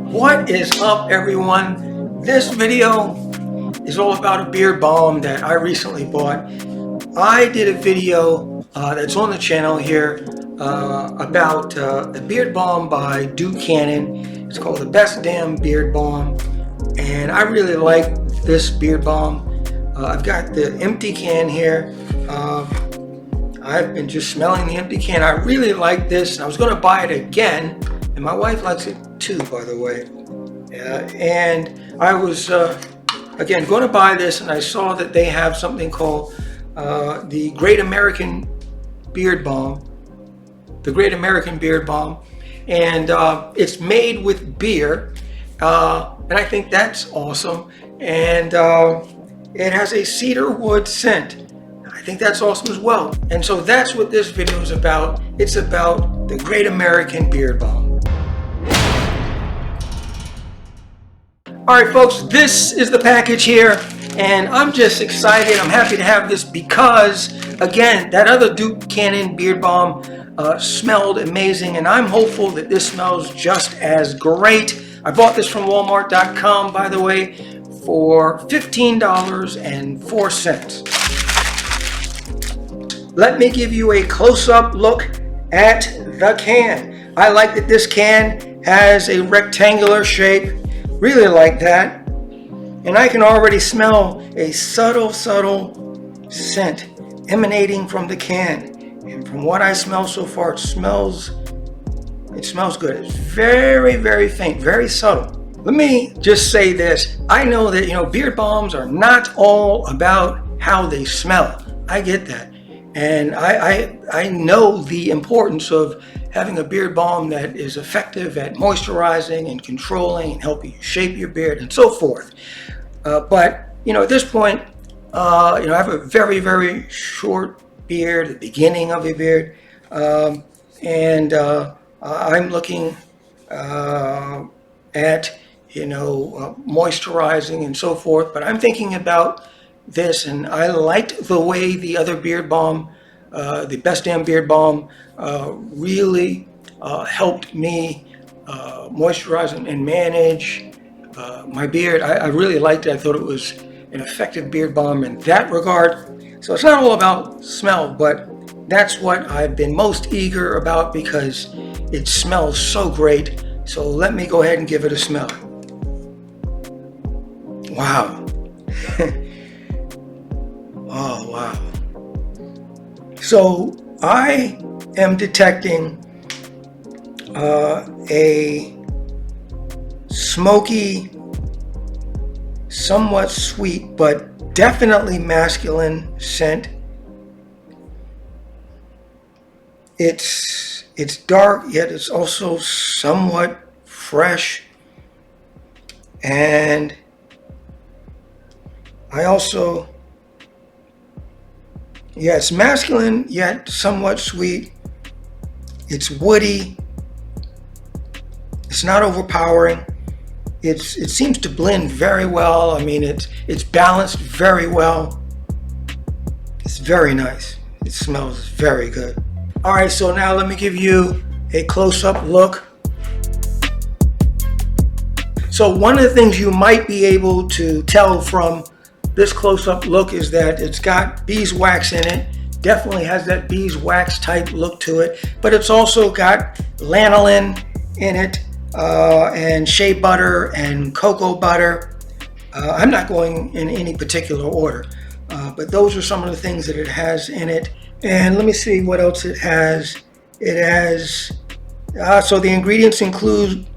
What is up, everyone? This video is all about a beard balm that I recently bought. I did a video that's on the channel here about a beard balm by Buchanan. It's called the Best Damn Beard Balm, and I really like this beard balm. I've got the empty can here. I've been just smelling the empty can. I really like this. I was going to buy it again, and my wife likes it too, by the way. And I was again going to buy this, and I saw that they have something called the Great American Beard Balm. The Great American Beard Balm, and it's made with beer, and I think that's awesome. And it has a cedarwood scent. I think that's awesome as well. And so that's what this video is about. It's about the Great American Beard Balm. All right, folks, this is the package here, and I'm just excited. I'm happy to have this because, again, that other Buchanan Beard Balm smelled amazing, and I'm hopeful that this smells just as great. I bought this from Walmart.com, by the way, for $15.04. Let me give you a close-up look at the can. I like that this can has a rectangular shape. Really like that. And I can already smell a subtle scent emanating from the can. And from what I smell so far, it smells good. It's very, very faint, very subtle. Let me just say this. I know that, beard balms are not all about how they smell. I get that. And I know the importance of having a beard balm that is effective at moisturizing and controlling and helping you shape your beard and so forth. But, at this point, I have a very, very short beard, the beginning of a beard. And I'm looking at, moisturizing and so forth. But I'm thinking about this, and I liked the way the other beard balm, the Best Damn Beard Balm, really helped me moisturize and manage my beard. I really liked it. I thought it was an effective beard balm in that regard. So it's not all about smell, but that's what I've been most eager about because it smells so great. So let me go ahead and give it a smell. Wow. Oh, wow. So I am detecting a smoky, somewhat sweet, but definitely masculine scent. It's dark, yet it's also somewhat fresh. And I also, it's masculine, yet somewhat sweet. It's woody. It's not overpowering. It seems to blend very well. I mean, it's balanced very well. It's very nice. It smells very good. All right, so now let me give you a close-up look. So one of the things you might be able to tell from this close-up look is that it's got beeswax in it. Definitely has that beeswax type look to it, but it's also got lanolin in it, and shea butter and cocoa butter. I'm not going in any particular order, but those are some of the things that it has in it. And let me see what else it has. It has, so the ingredients include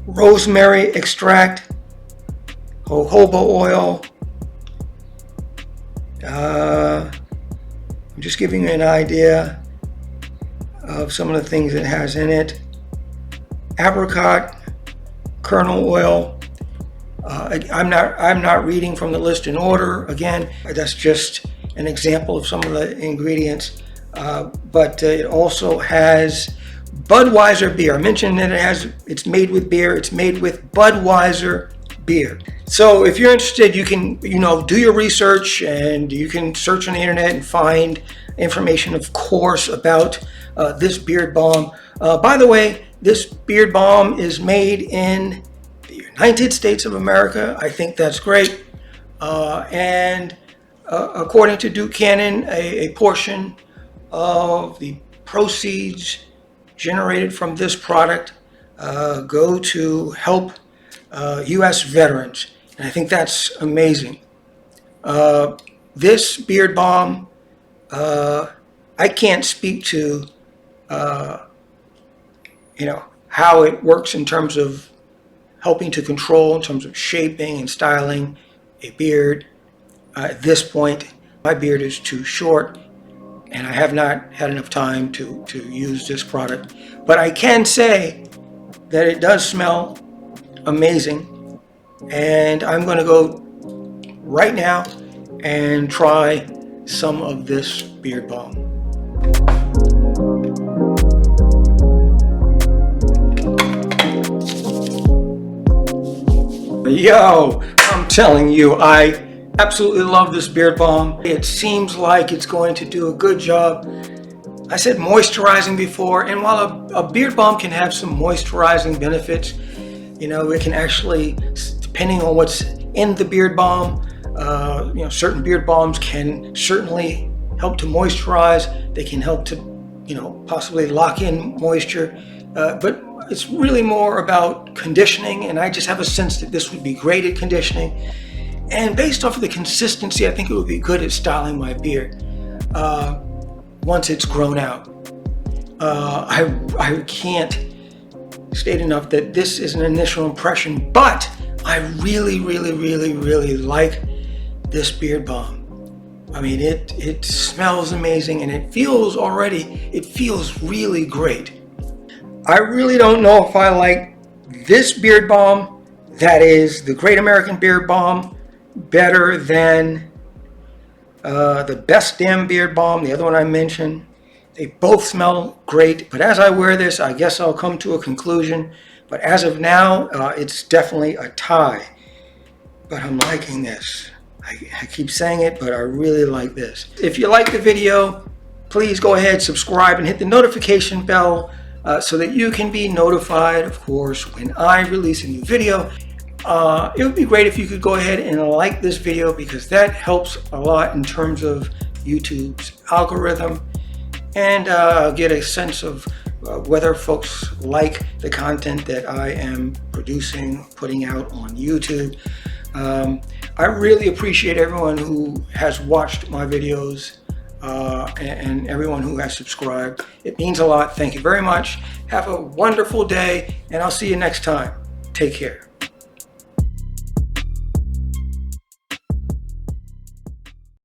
rosemary extract, jojoba oil. I'm just giving you an idea of some of the things it has in it. Apricot kernel oil. I'm not reading from the list in order. Again, that's just an example of some of the ingredients. But it also has Budweiser beer. I mentioned that it's made with beer. It's made with Budweiser beer. So if you're interested, you can, do your research, and you can search on the internet and find information, of course, about this beard balm. By the way, This beard balm is made in the United States of America. I think that's great. According to Duke Cannon, a portion of the proceeds generated from this product go to help U.S. veterans. And I think that's amazing. This beard balm, I can't speak to, how it works in terms of helping to control, in terms of shaping and styling a beard. At this point, my beard is too short, and I have not had enough time to use this product. But I can say that it does smell amazing, and I'm going to go right now and try some of this beard balm. Yo, I'm telling you, I absolutely love this beard balm. It seems like it's going to do a good job. I said moisturizing before, and while a beard balm can have some moisturizing benefits, it can actually, depending on what's in the beard balm, certain beard balms can certainly help to moisturize. They can help to, possibly lock in moisture, but it's really more about conditioning, and I just have a sense that this would be great at conditioning. And based off of the consistency, I think it would be good at styling my beard once it's grown out. I can't state enough that this is an initial impression, but I really, really, really, really like this beard balm. I mean, it smells amazing, and it feels really great. I really don't know if I like this beard balm, that is the Great American Beard Balm, better than the Best Damn Beard Balm, the other one I mentioned. They both smell great, but as I wear this, I guess I'll come to a conclusion. But as of now, it's definitely a tie. But I'm liking this. I keep saying it, but I really like this. If you like the video, please go ahead, subscribe, and hit the notification bell so that you can be notified, of course, when I release a new video. It would be great if you could go ahead and like this video, because that helps a lot in terms of YouTube's algorithm, and get a sense of whether folks like the content that I am producing, putting out on YouTube. I really appreciate everyone who has watched my videos and everyone who has subscribed. It means a lot. Thank you very much. Have a wonderful day, and I'll see you next time. Take care.